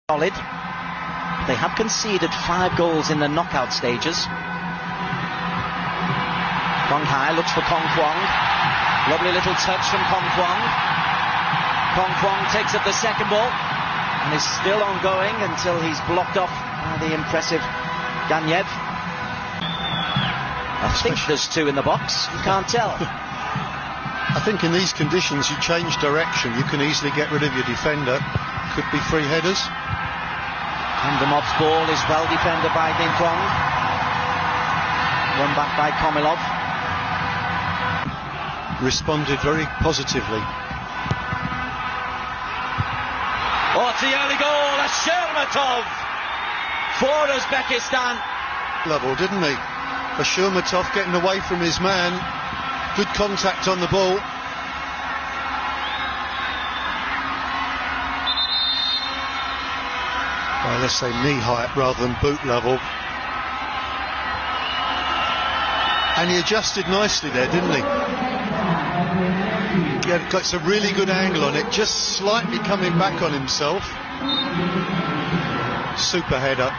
solid. They have conceded 5 goals in the knockout stages. Kong Hai looks for Kong Kwong. Lovely little touch from Kong Kwong. Kong Kwong takes up the second ball and is still ongoing until he's blocked off by the impressive Ganyev. I think there's 2 in the box, you can't tell. I think in these conditions you change direction, you can easily get rid of your defender. Could be free headers. Kandamov's ball is well defended by Dintrong. Run back by Komilov. Responded very positively. Oh, it's the early goal, a Shermatov for Uzbekistan. Level, didn't he? A Shermatov getting away from his man. Good contact on the ball. Well, let's say knee height rather than boot level. And he adjusted nicely there, didn't he? Yeah, got a really good angle on it, just slightly coming back on himself. Super header.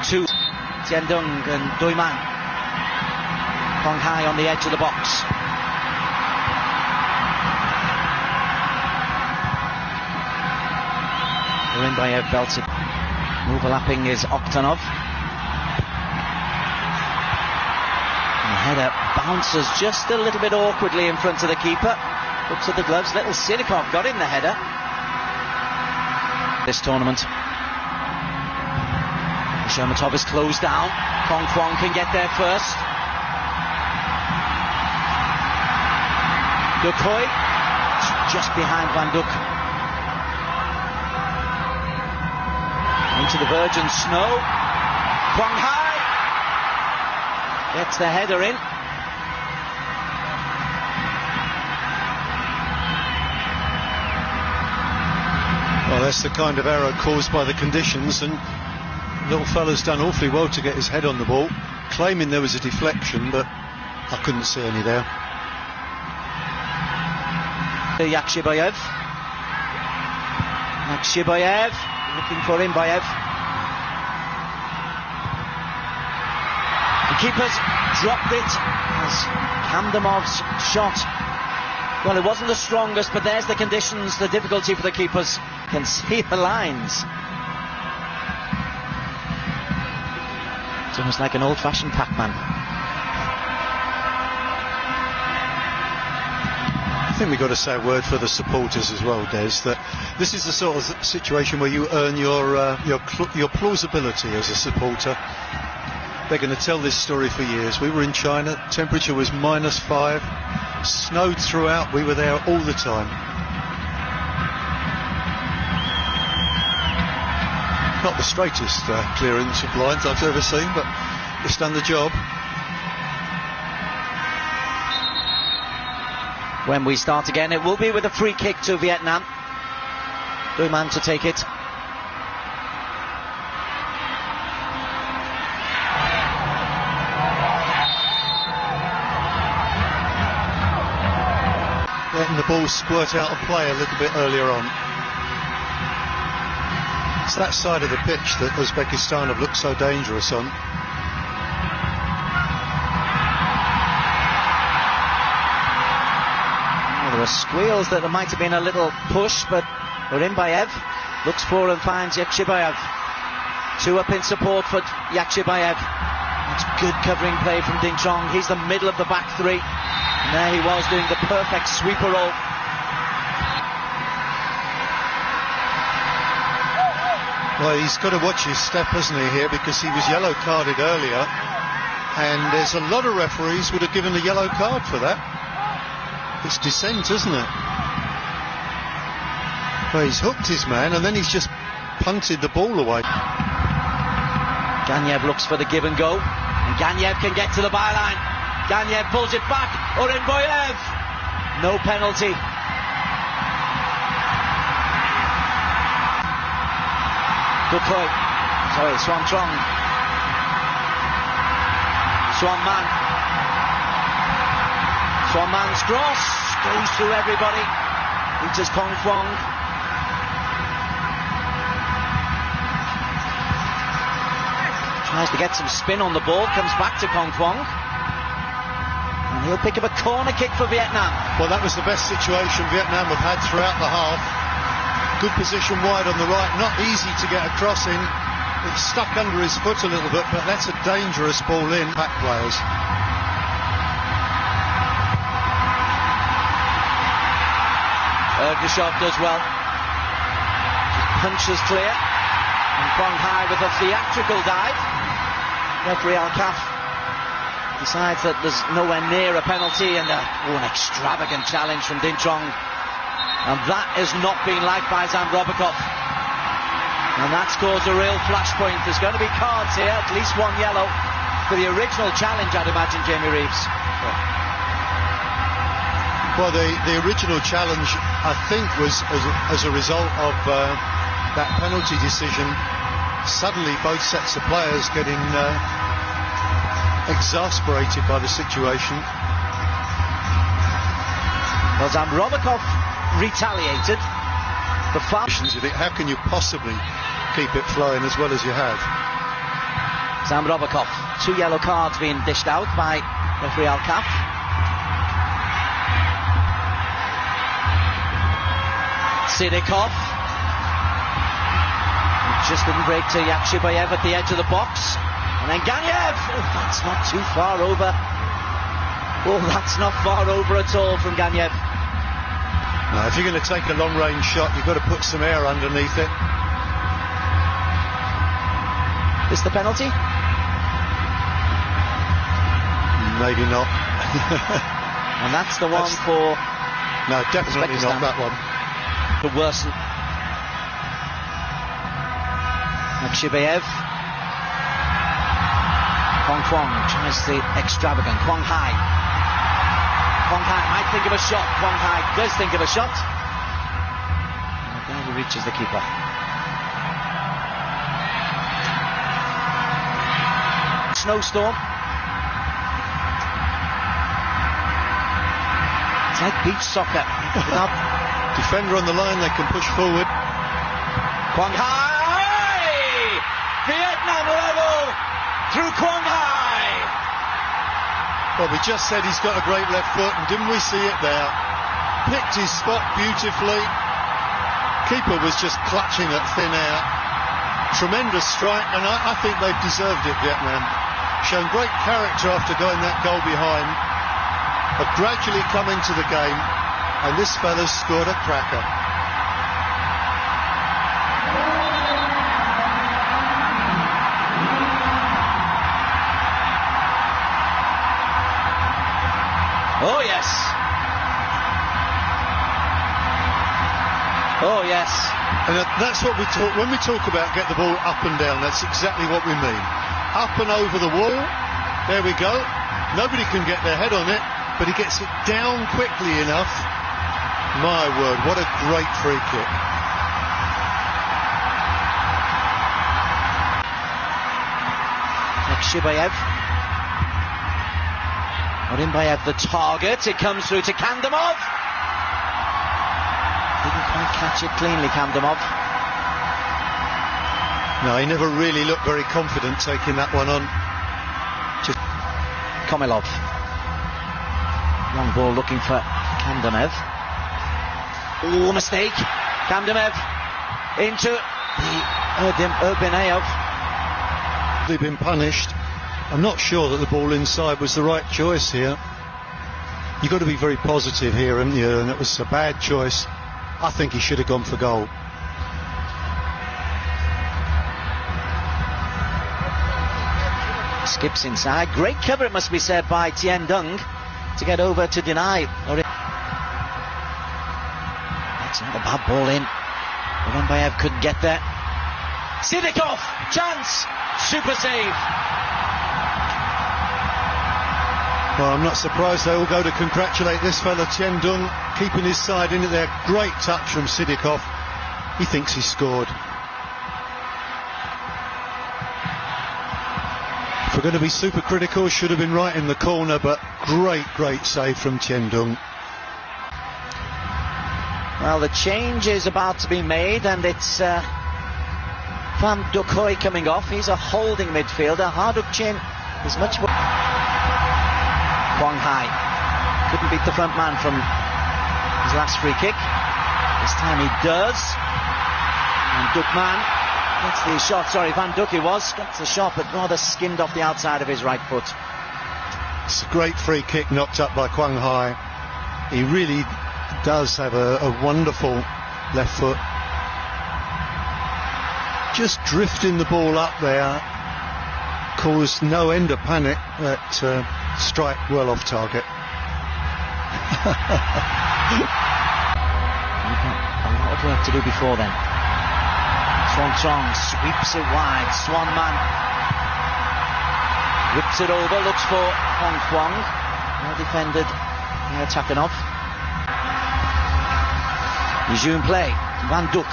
2 Jiandong and Doiman. Kong Hai on the edge of the box. Urinbayev belted. Overlapping is Oktanov. And the header bounces just a little bit awkwardly in front of the keeper. Looks at the gloves. Little Sinikov got in the header. This tournament. Shermatov is closed down. Kong Kwong can get there first. Dukhoi just behind Van Duk. Into the virgin snow. Kwong Hai gets the header in. Well, that's the kind of error caused by the conditions, and little fella's done awfully well to get his head on the ball, claiming there was a deflection, but I couldn't see any there. Yakshibayev. Yakshibayev looking for Imbayev. The keeper's dropped it as Kandamov's shot, well, it wasn't the strongest, but there's the conditions, the difficulty for the keepers. Can see the lines. It's almost like an old-fashioned Pac-Man. I think we've got to say a word for the supporters as well, Des, that this is the sort of situation where you earn your plausibility as a supporter. They're going to tell this story for years. We were in China, temperature was -5, snowed throughout, we were there all the time. Not the straightest clearance of lines I've ever seen, but it's done the job. When we start again, it will be with a free kick to Vietnam. Doiman to take it. Letting the ball squirt out of play a little bit earlier on. It's that side of the pitch that Uzbekistan have looked so dangerous on. There were squeals that there might have been a little push, but Urinbayev looks for and finds Yakshibayev. 2 up in support for Yakshibayev. That's good covering play from Dintrong. He's the middle of the back 3. And there he was doing the perfect sweeper roll. Well, he's got to watch his step, hasn't he, here, because he was yellow carded earlier, and there's a lot of referees would have given a yellow card for that. It's dissent, isn't it? Well, he's hooked his man, and then he's just punted the ball away. Ganyev looks for the give and go, and Ganyev can get to the byline. Ganyev pulls it back. Urinbayev, no penalty. Dukhoi, sorry, Swan Trong. Swan Man. Swanman's cross goes through everybody. Reaches Kong Kwong. Tries to get some spin on the ball, comes back to Kong Kwong. And he'll pick up a corner kick for Vietnam. Well, that was the best situation Vietnam have had throughout the half. Good position wide on the right, not easy to get a cross in. It's stuck under his foot a little bit, but that's a dangerous ball in. Back players. Ergushov does well. Punches clear. And Kwong Hai with a theatrical dive. Referee Al-Kaf decides that there's nowhere near a penalty, and an extravagant challenge from Din Chong. And that has not been liked by Zambrobikov. And that's caused a real flashpoint. There's going to be cards here, at least one yellow for the original challenge, I'd imagine, Jamie Reeves. Well, the original challenge, I think, was as a result of that penalty decision. Suddenly both sets of players getting exasperated by the situation. Well, Zambrobikov retaliated. The how can you possibly keep it flowing as well as you have? Zambrobikov, 2 yellow cards being dished out by referee Al-Kaf. Sidikov just didn't break to Yakshibayev at the edge of the box, and then Ganyev. Oh, that's not too far over. Oh, that's not far over at all from Ganyev. No, if you're going to take a long-range shot, you've got to put some air underneath it. Is the penalty? Maybe not. And that's the one for... No, definitely not that one. To worsen. Yakshibayev. Kong Kwong tries the extravagant. Kwong Hai. Kwong Hai might think of a shot. Kwong Hai does think of a shot. And there he reaches the keeper. Snowstorm. It's like beach soccer. Without defender on the line, they can push forward. Kwong Hai! Vietnam level through Kwong Hai. Well, we just said he's got a great left foot, and didn't we see it there? Picked his spot beautifully. Keeper was just clutching at thin air. Tremendous strike, and I think they've deserved it, Vietnam. Shown great character after going that goal behind. Have gradually come into the game, and this fella's scored a cracker. Oh yes. Oh yes. And that's what we talk when we talk about get the ball up and down. That's exactly what we mean. Up and over the wall. There we go. Nobody can get their head on it, but he gets it down quickly enough. My word, what a great free kick. Yakshibayev. Orimbayev the target. It comes through to Kandamov. Didn't quite catch it cleanly, Kandamov. No, he never really looked very confident taking that one on. Komilov. Long ball looking for Kandamev. Oh, mistake. Kandamev into the Urbanev. They've been punished. I'm not sure that the ball inside was the right choice here. You've got to be very positive here, haven't you? And it was a bad choice. I think he should have gone for goal. Skips inside. Great cover, it must be said, by Tien Dung to get over to deny. That's not a bad ball in. Orimbayev couldn't get there. Sidikov, chance, super save. Well, I'm not surprised they all go to congratulate this fella Tien Dung, keeping his side in it there. Great touch from Sidikov. He thinks he scored. If we're going to be super critical, should have been right in the corner, but great save from Tien Dung. Well, the change is about to be made, and it's Van Dukhoi coming off. He's a holding midfielder. Harduk Chin is much more. Quang Hai couldn't beat the front man from his last free kick. This time he does. And Dukman gets the shot. Sorry, Van Duk gets the shot, but rather skimmed off the outside of his right foot. It's a great free kick knocked up by Quang Hai. He really does have a wonderful left foot. Just drifting the ball up there caused no end of panic. That strike well off target. A lot of work to do before then. Swan Trong sweeps it wide. Swan man whips it over, looks for Hong Kwang. Well defended by Takhanov. Resume play. Van Duk.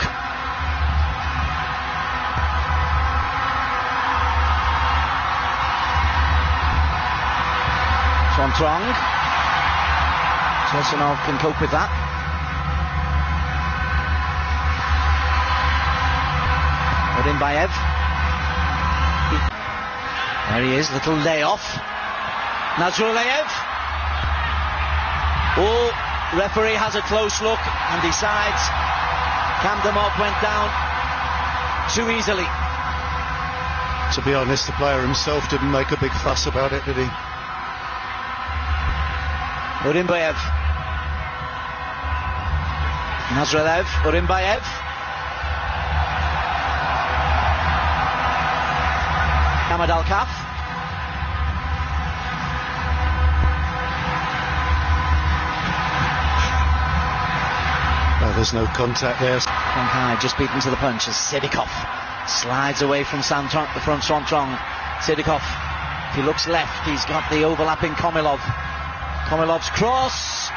Swan Trong. Tursunov can cope with that. Odinbayev. There he is, little layoff. Nazrulayev. Oh, referee has a close look and decides Kamdamov went down too easily. To be honest, the player himself didn't make a big fuss about it, did he? Odinbayev. Nazrulayev, Odinbayev. Hamad Al-Kaf. Oh, there's no contact there. Quang Hai just beaten to the punch as Sidikov slides away from Swan Trong. Sidikov, if he looks left, he's got the overlapping Komilov. Komilov's cross.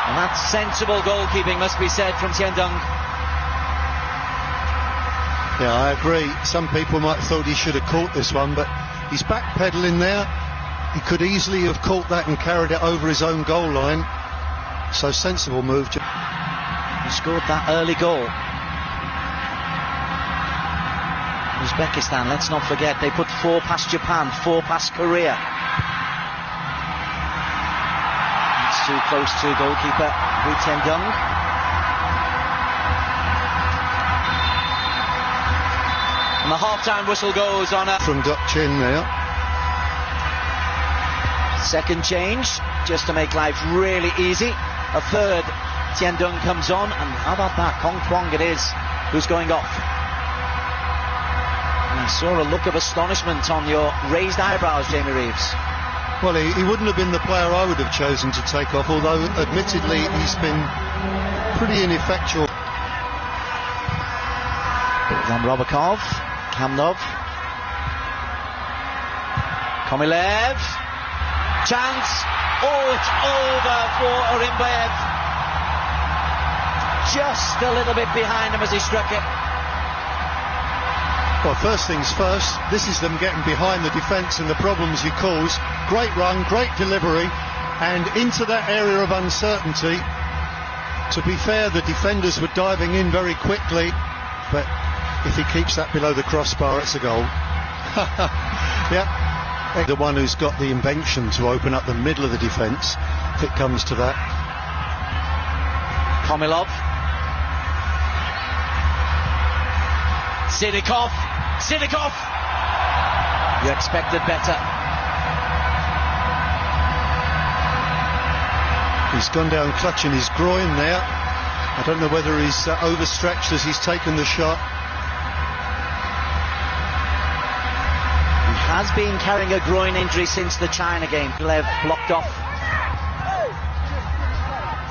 And that's sensible goalkeeping, must be said, from Tiendung. Yeah, I agree. Some people might have thought he should have caught this one, but he's backpedaling there. He could easily have caught that and carried it over his own goal line. So sensible move. He scored that early goal. Uzbekistan, let's not forget, they put 4 past Japan, 4 past Korea. It's too close to goalkeeper Wee Tiendung. And the half-time whistle goes on from Duk Chin there. Second change, just to make life really easy. A third, Tiendung comes on, and how about that? Kong Kwang it is who's going off. And I saw a look of astonishment on your raised eyebrows, Jamie Reeves. Well, he wouldn't have been the player I would have chosen to take off, although admittedly he's been pretty ineffectual. Zamrobakov, Kamnov, Komilev, chance, it's over for Orimbaev. Just a little bit behind him as he struck it. Well, first things first, this is them getting behind the defence and the problems you cause. Great run, great delivery, and into that area of uncertainty. To be fair, the defenders were diving in very quickly, but if he keeps that below the crossbar, it's a goal. Yeah. The one who's got the invention to open up the middle of the defence, if it comes to that. Komilov. Sidikov. You expected better. He's gone down clutching his groin there. I don't know whether he's overstretched as he's taken the shot. He has been carrying a groin injury since the China game. Lev blocked off.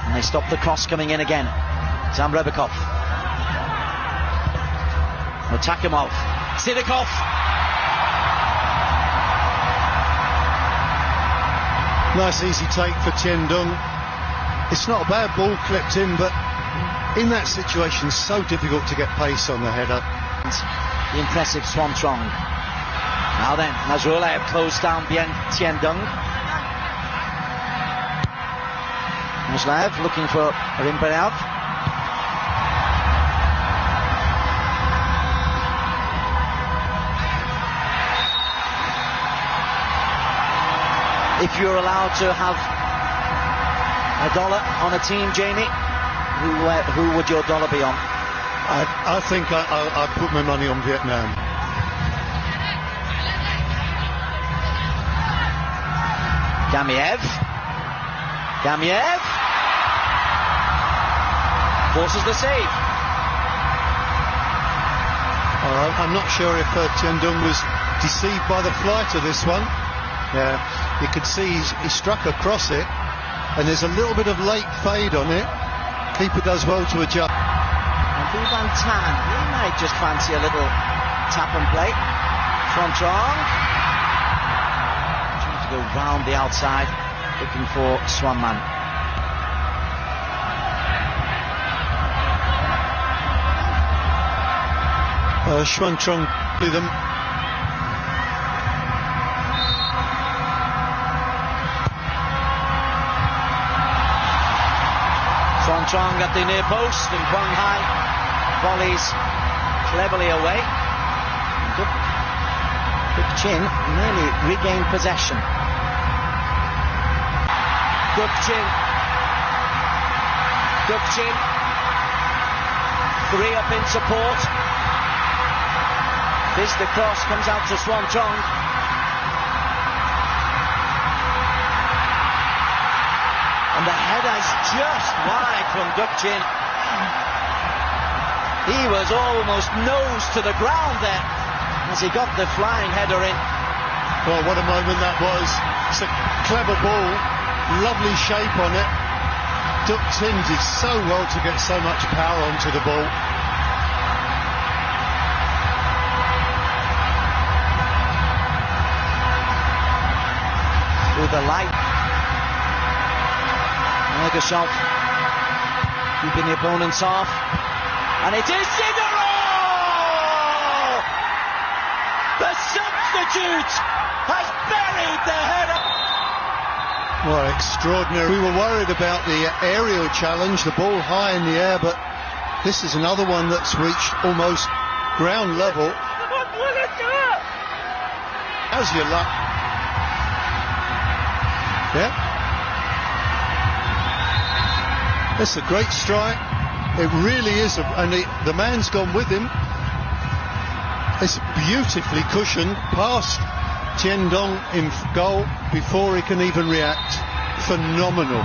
And they stopped the cross coming in again. Zamrebikov. Takimov. Sidikov. Nice easy take for Tiendung. It's not a bad ball clipped in, but in that situation, so difficult to get pace on the header. The impressive Swan Trong. Now then, Nazrulayev closed down Bien Tiendung. Nazrulayev looking for Orimbaev. If you're allowed to have $1 on a team, Jamie, who would your dollar be on? I think I'd put my money on Vietnam. Gamiev forces the save. I'm not sure if Tiendong was deceived by the flight of this one. Yeah, you could see he struck across it, and there's a little bit of late fade on it. Keeper does well to adjust. And Vu Van Tan, he might just fancy a little tap and play. Frontrong trying to go round the outside, looking for Swanman. Schwantrong with them. Frontrong at the near post, and Quang Hai volleys cleverly away. Duk Chin nearly regained possession. Duk Chin, 3 up in support. This the cross comes out to Swantrong. And the header is just wide from Duk Chin. He was almost nose to the ground there as he got the flying header in. Well, what a moment that was. It's a clever ball, lovely shape on it. Duk Chin did so well to get so much power onto the ball. With the light. Ergashov keeping the opponent's half. And it is Sigaro! The substitute has buried the header. Well, extraordinary. We were worried about the aerial challenge, the ball high in the air, but this is another one that's reached almost ground level. How's your luck? Yeah. It's a great strike. It really is, and the man's gone with him. It's beautifully cushioned past Tiendong in goal before he can even react. Phenomenal.